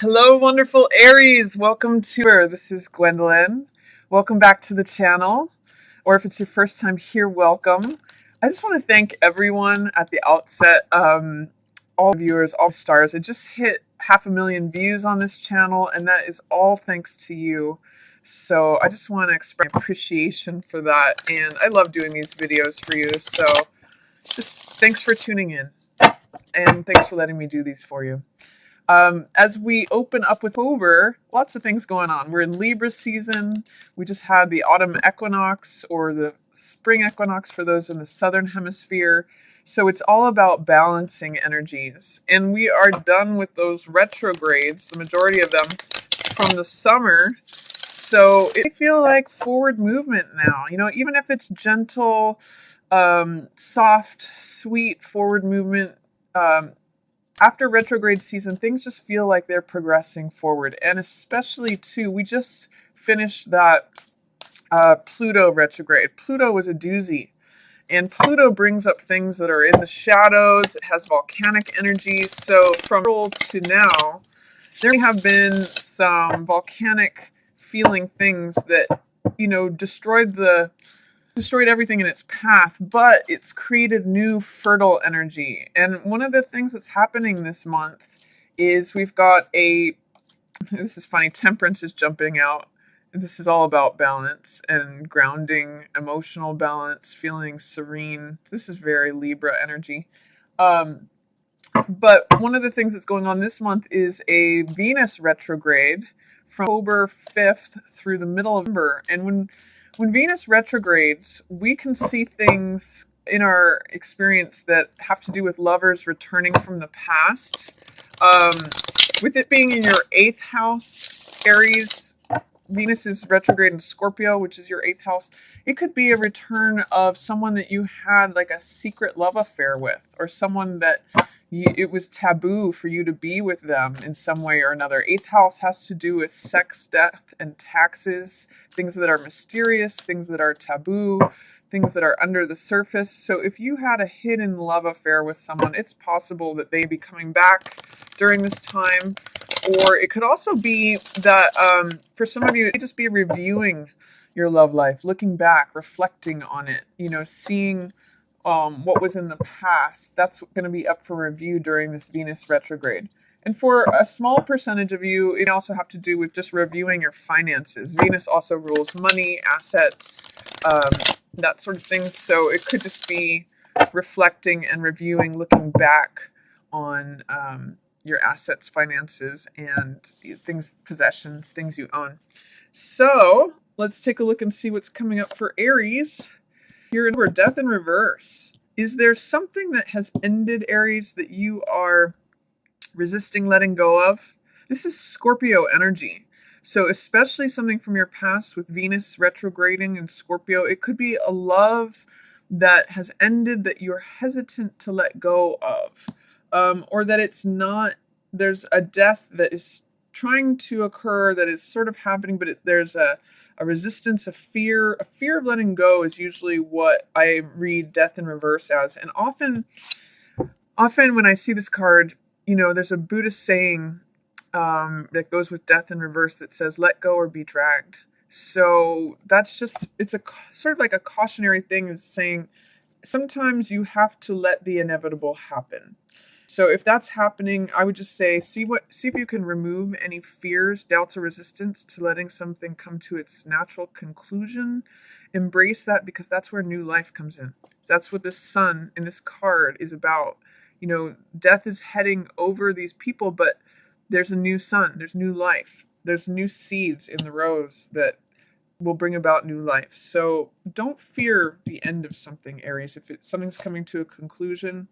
Hello, wonderful Aries. Welcome to her. This is Gwendolyn. Welcome back to the channel. Or if it's your first time here, welcome. I just want to thank everyone at the outset, all viewers, all stars. It just hit 500,000 views on this channel, and that is all thanks to you. So I just want to express appreciation for that. And I love doing these videos for you. So just thanks for tuning in. And thanks for letting me do these for you. As we open up with October, lots of things going on. We're in Libra season. We just had the autumn equinox or the spring equinox for those in the southern hemisphere. So it's all about balancing energies. And we are done with those retrogrades, the majority of them from the summer. So it feels like forward movement now. Even if it's gentle, soft, sweet forward movement, after retrograde season, things just feel like they're progressing forward. And especially, too, we just finished that Pluto retrograde. Pluto was a doozy. And Pluto brings up things that are in the shadows. It has volcanic energy. So from April to now, there have been some volcanic feeling things that, destroyed everything in its path, but it's created new fertile energy. And one of the things that's happening this month is we've got this is funny, Temperance is jumping out. This is all about balance and grounding, emotional balance, feeling serene. This is very Libra energy. But one of the things that's going on this month is a Venus retrograde from October 5th through the middle of November. And when Venus retrogrades, we can see things in our experience that have to do with lovers returning from the past. With it being in your 8th house, Aries, Venus is retrograde in Scorpio, which is your 8th house. It could be a return of someone that you had like a secret love affair with, or someone that it was taboo for you to be with them in some way or another. 8th house has to do with sex, death, and taxes, things that are mysterious, things that are taboo, things that are under the surface. So if you had a hidden love affair with someone, it's possible that they'd be coming back during this time. Or it could also be that for some of you, it could just be reviewing your love life, looking back, reflecting on it, seeing what was in the past. That's going to be up for review during this Venus retrograde. And for a small percentage of you, it also have to do with just reviewing your finances. Venus also rules money, assets, that sort of thing. So it could just be reflecting and reviewing, looking back on your assets, finances, and things, possessions, things you own. So let's take a look and see what's coming up for Aries. You're in Death in reverse. Is there something that has ended, Aries, that you are resisting letting go of? This is Scorpio energy. So especially something from your past with Venus retrograding in Scorpio. It could be a love that has ended that you're hesitant to let go of. Or that it's not, there's a death that is trying to occur that is sort of happening, but there's a resistance, a fear of letting go is usually what I read death in reverse as. And often when I see this card, there's a Buddhist saying that goes with death in reverse that says, let go or be dragged. So that's just, it's a sort of like a cautionary thing, is saying sometimes you have to let the inevitable happen. So if that's happening, I would just say, see if you can remove any fears, doubts, or resistance to letting something come to its natural conclusion. Embrace that, because that's where new life comes in. That's what the sun in this card is about. Death is heading over these people, but there's a new sun, there's new life, there's new seeds in the rose that will bring about new life. So don't fear the end of something, Aries. If something's coming to a conclusion,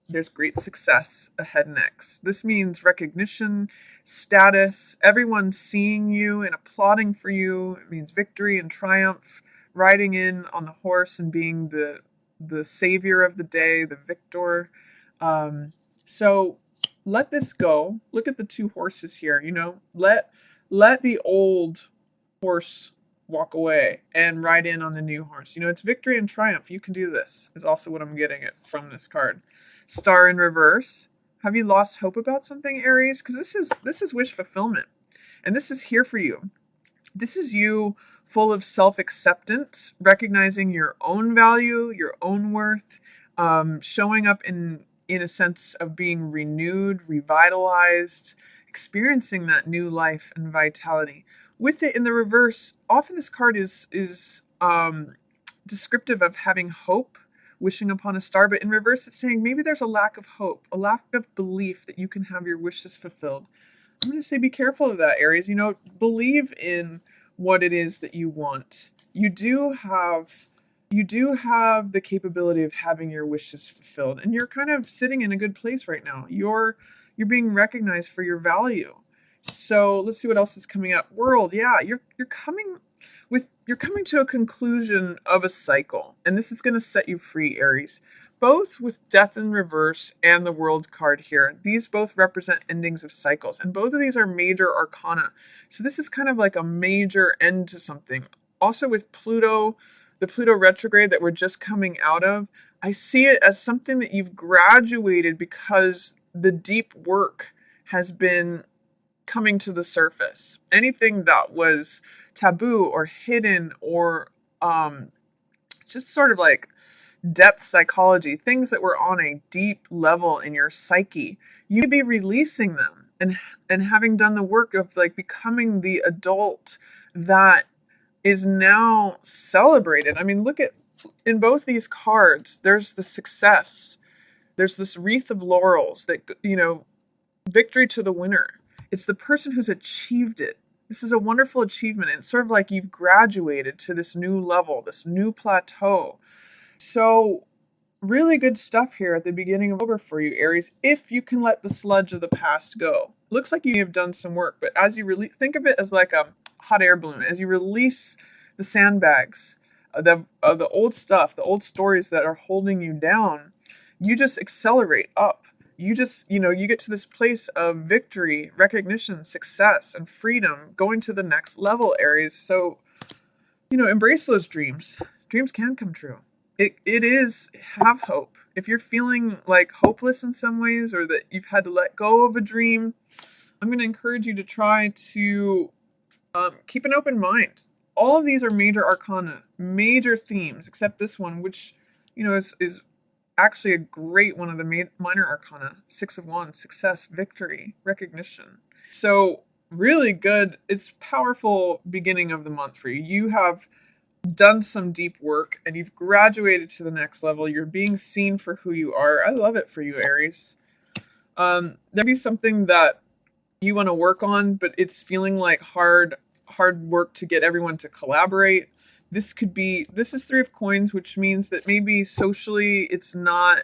there's great success ahead next. This means recognition, status, everyone seeing you and applauding for you. It means victory and triumph, riding in on the horse and being the savior of the day, the victor. So let this go. Look at the two horses here. Let the old horse walk away and ride in on the new horse. It's victory and triumph. You can do this, is also what I'm getting at from this card. Star in reverse. Have you lost hope about something, Aries? Because this is wish fulfillment, and this is here for you. This is you full of self-acceptance, recognizing your own value, your own worth, showing up in a sense of being renewed, revitalized, experiencing that new life and vitality. With it in the reverse, often this card is descriptive of having hope, wishing upon a star, but in reverse, it's saying maybe there's a lack of hope, a lack of belief that you can have your wishes fulfilled. I'm going to say be careful of that, Aries. Believe in what it is that you want. You do have the capability of having your wishes fulfilled, and you're kind of sitting in a good place right now. You're being recognized for your value. So let's see what else is coming up. World, yeah, you're coming to a conclusion of a cycle, and this is going to set you free, Aries. Both with Death in reverse and the World card here, these both represent endings of cycles, and both of these are major arcana. So this is kind of like a major end to something. Also with Pluto, the Pluto retrograde that we're just coming out of, I see it as something that you've graduated because the deep work has been coming to the surface. Anything that was taboo or hidden or just sort of like depth psychology, things that were on a deep level in your psyche, you'd be releasing them and having done the work of like becoming the adult that is now celebrated. I mean, look at in both these cards, there's the success. There's this wreath of laurels that, victory to the winner. It's the person who's achieved it. This is a wonderful achievement. And it's sort of like you've graduated to this new level, this new plateau. So, really good stuff here at the beginning of October for you, Aries, if you can let the sludge of the past go. Looks like you have done some work, but as you release, think of it as like a hot air balloon. As you release the sandbags, the old stuff, the old stories that are holding you down, you just accelerate up. You just, you get to this place of victory, recognition, success, and freedom, going to the next level, Aries. So, embrace those dreams. Dreams can come true. It is, have hope. If you're feeling like hopeless in some ways or that you've had to let go of a dream, I'm going to encourage you to try to keep an open mind. All of these are major arcana, major themes, except this one, which, is actually a great one of the minor arcana. Six of Wands, success, victory, recognition. So really good. It's powerful beginning of the month for you. You have done some deep work and you've graduated to the next level. You're being seen for who you are. I love it for you, Aries. There'd be something that you want to work on, but it's feeling like hard work to get everyone to collaborate. This is Three of Coins, which means that maybe socially it's not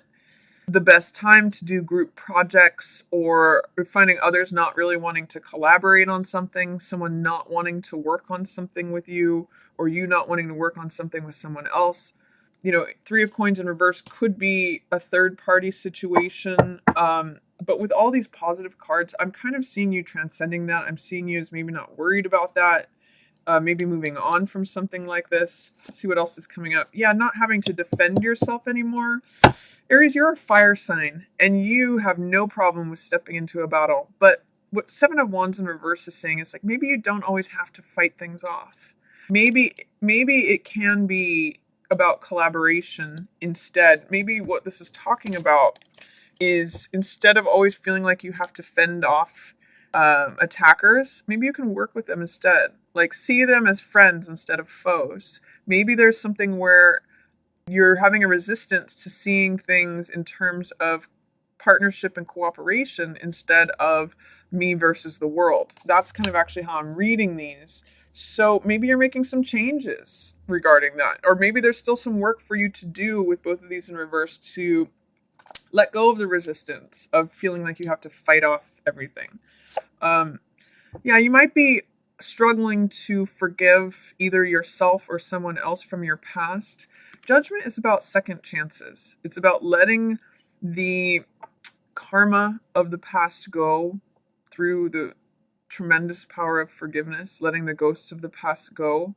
the best time to do group projects, or finding others not really wanting to collaborate on something, someone not wanting to work on something with you, or you not wanting to work on something with someone else. Three of Coins in reverse could be a third party situation. But with all these positive cards, I'm kind of seeing you transcending that. I'm seeing you as maybe not worried about that. Maybe moving on from something like this. Let's see what else is coming up. Yeah, not having to defend yourself anymore. Aries, you're a fire sign, and you have no problem with stepping into a battle. But what Seven of Wands in reverse is saying is like maybe you don't always have to fight things off. Maybe it can be about collaboration instead. Maybe what this is talking about is instead of always feeling like you have to fend off attackers, maybe you can work with them instead. Like see them as friends instead of foes. Maybe there's something where you're having a resistance to seeing things in terms of partnership and cooperation instead of me versus the world. That's kind of actually how I'm reading these. So maybe you're making some changes regarding that. Or maybe there's still some work for you to do with both of these in reverse to let go of the resistance of feeling like you have to fight off everything. Yeah, you might be struggling to forgive either yourself or someone else from your past. Judgment is about second chances. It's about letting the karma of the past go through the tremendous power of forgiveness, letting the ghosts of the past go.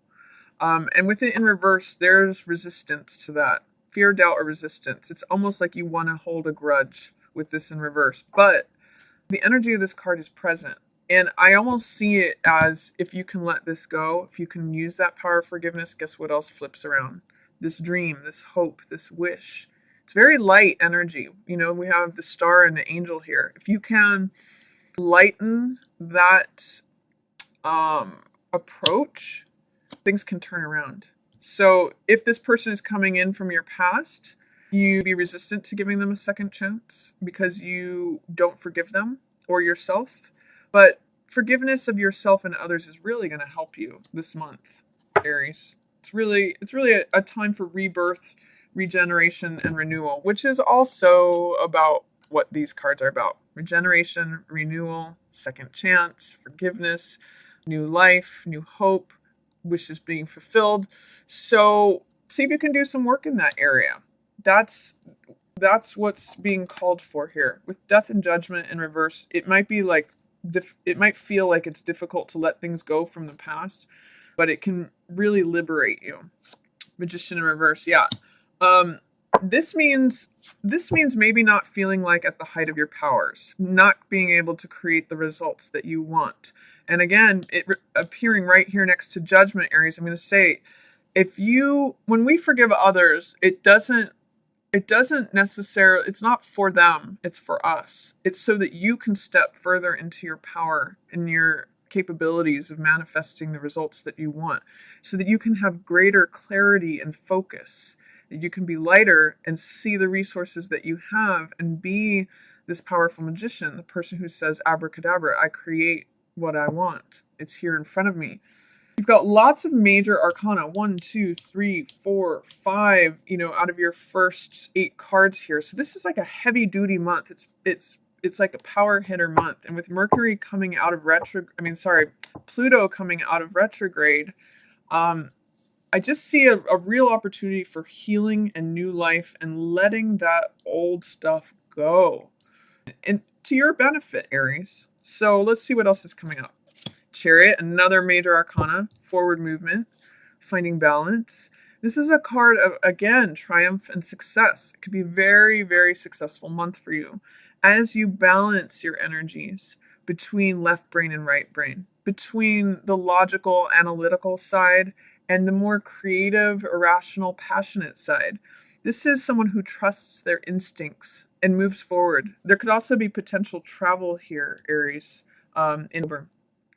And with it in reverse, there's resistance to that. Fear, doubt, or resistance. It's almost like you want to hold a grudge with this in reverse. But the energy of this card is present. And I almost see it as, if you can let this go, if you can use that power of forgiveness, guess what else flips around? This dream, this hope, this wish. It's very light energy. You know, we have the star and the angel here. If you can lighten that approach, things can turn around. So if this person is coming in from your past, you be resistant to giving them a second chance because you don't forgive them or yourself. But forgiveness of yourself and others is really going to help you this month, Aries. It's really a time for rebirth, regeneration, and renewal, which is also about what these cards are about. Regeneration, renewal, second chance, forgiveness, new life, new hope, wishes being fulfilled. So see if you can do some work in that area. That's what's being called for here. With death and judgment in reverse, it might be like it might feel like it's difficult to let things go from the past, but it can really liberate you. Magician in reverse, yeah. This means maybe not feeling like at the height of your powers, not being able to create the results that you want. And again, appearing right here next to judgment, Aries, I'm going to say, when we forgive others, it doesn't necessarily, it's not for them, it's for us. It's so that you can step further into your power and your capabilities of manifesting the results that you want, so that you can have greater clarity and focus, that you can be lighter and see the resources that you have and be this powerful magician, the person who says, abracadabra, I create what I want. It's here in front of me. You've got lots of major arcana, 1, 2, 3, 4, 5, out of your first 8 cards here. So this is like a heavy duty month. It's like a power hitter month. And with Mercury coming out of Pluto coming out of retrograde, I just see a real opportunity for healing and new life and letting that old stuff go. And to your benefit, Aries. So let's see what else is coming up. Chariot, another major arcana, forward movement, finding balance. This is a card of, again, triumph and success. It could be a very, very successful month for you as you balance your energies between left brain and right brain, between the logical, analytical side and the more creative, irrational, passionate side. This is someone who trusts their instincts and moves forward. There could also be potential travel here, Aries,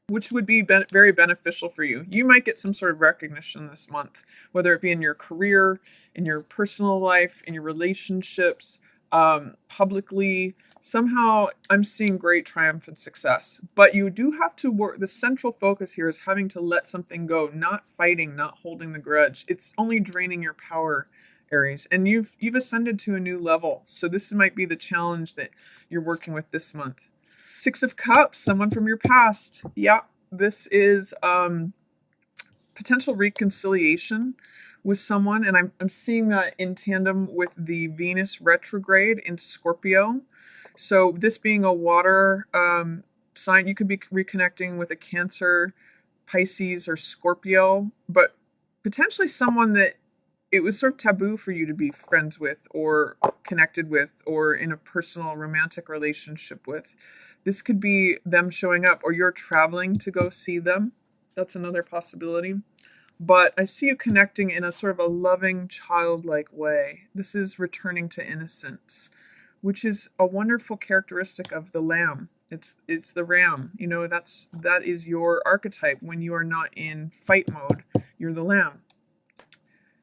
which would be very beneficial for you. You might get some sort of recognition this month, whether it be in your career, in your personal life, in your relationships, publicly. Somehow I'm seeing great triumph and success. But you do have to work. The central focus here is having to let something go, not fighting, not holding the grudge. It's only draining your power, Aries. And you've ascended to a new level. So this might be the challenge that you're working with this month. 6 of Cups, someone from your past. Yeah, this is potential reconciliation with someone. And I'm seeing that in tandem with the Venus retrograde in Scorpio. So this being a water sign, you could be reconnecting with a Cancer, Pisces, or Scorpio, but potentially someone that it was sort of taboo for you to be friends with or connected with or in a personal romantic relationship with. This could be them showing up or you're traveling to go see them. That's another possibility. But I see you connecting in a sort of a loving, childlike way. This is returning to innocence, which is a wonderful characteristic of the lamb. It's the ram. That is your archetype. When you are not in fight mode, you're the lamb.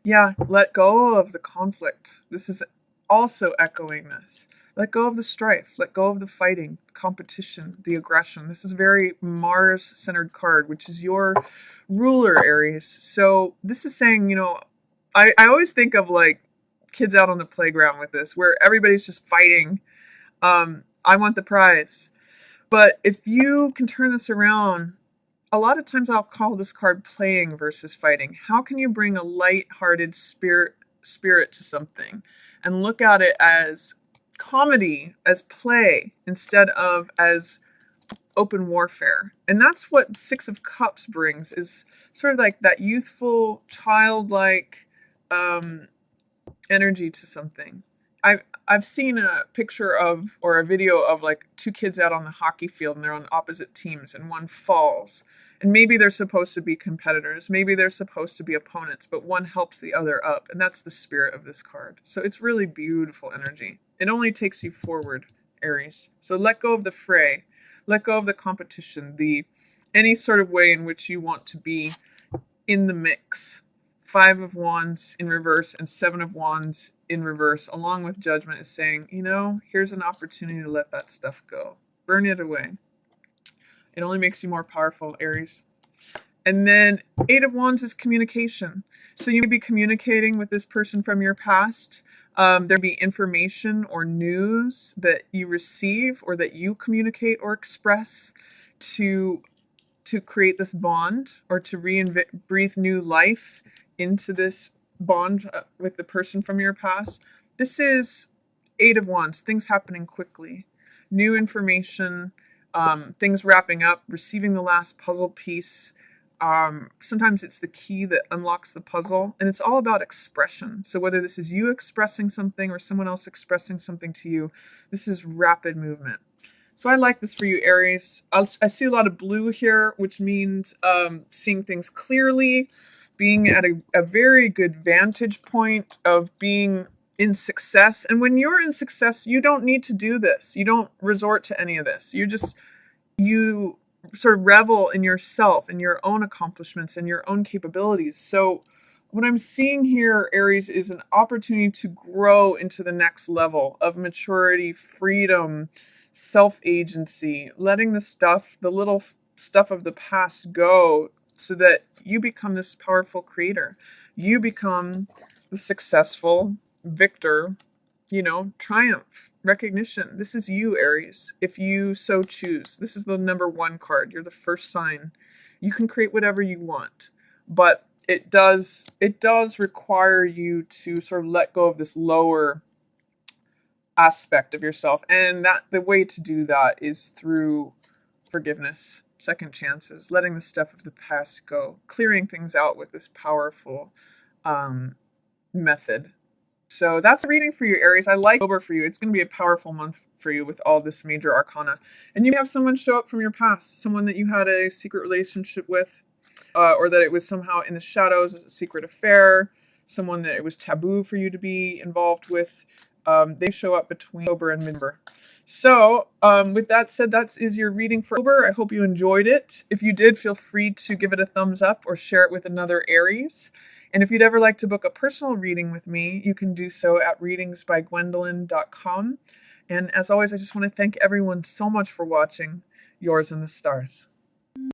Yeah, let go of the conflict. This is also echoing this. Let go of the strife. Let go of the fighting, competition, the aggression. This is a very Mars-centered card, which is your ruler, Aries. So this is saying, I always think of like kids out on the playground with this, where everybody's just fighting. I want the prize. But if you can turn this around, a lot of times I'll call this card playing versus fighting. How can you bring a light-hearted spirit to something and look at it as comedy, as play, instead of as open warfare? And that's what 6 of Cups brings, is sort of like that youthful, childlike energy to something. I've seen a picture of or a video of like two kids out on the hockey field and they're on opposite teams and one falls. And maybe they're supposed to be competitors, maybe they're supposed to be opponents, but one helps the other up. And that's the spirit of this card. So it's really beautiful energy. It only takes you forward, Aries. So let go of the fray, let go of the competition, the any sort of way in which you want to be in the mix. Five of Wands in reverse and Seven of Wands in reverse, along with Judgment, is saying, here's an opportunity to let that stuff go. Burn it away. It only makes you more powerful, Aries. And then Eight of Wands is communication. So you may be communicating with this person from your past. There'll be information or news that you receive or that you communicate or express to create this bond or to breathe new life into this bond with the person from your past. This is Eight of Wands, things happening quickly, new information, things wrapping up, receiving the last puzzle piece. Sometimes it's the key that unlocks the puzzle, and it's all about expression. So whether this is you expressing something or someone else expressing something to you, this is rapid movement. So I like this for you, Aries. I see a lot of blue here, which means seeing things clearly, being at a very good vantage point of being in success. And when you're in success, you don't need to do this. You don't resort to any of this. You sort of revel in yourself and your own accomplishments and your own capabilities. So what I'm seeing here, Aries, is an opportunity to grow into the next level of maturity, freedom, self-agency, letting the little stuff of the past go so that you become this powerful creator. You become the successful victor, triumph, recognition. This is you, Aries, if you so choose. This is the number 1 card. You're the first sign. You can create whatever you want, but it does require you to sort of let go of this lower aspect of yourself, and that the way to do that is through forgiveness, second chances, letting the stuff of the past go, clearing things out with this powerful method. So that's a reading for you, Aries. I like October for you. It's going to be a powerful month for you with all this major arcana. And you have someone show up from your past, someone that you had a secret relationship with, or that it was somehow in the shadows, a secret affair, someone that it was taboo for you to be involved with. They show up between October and November. So with that said, that is your reading for October. I hope you enjoyed it. If you did, feel free to give it a thumbs up or share it with another Aries. And if you'd ever like to book a personal reading with me, you can do so at readingsbygwendolyn.com. And as always, I just want to thank everyone so much for watching. Yours in the stars.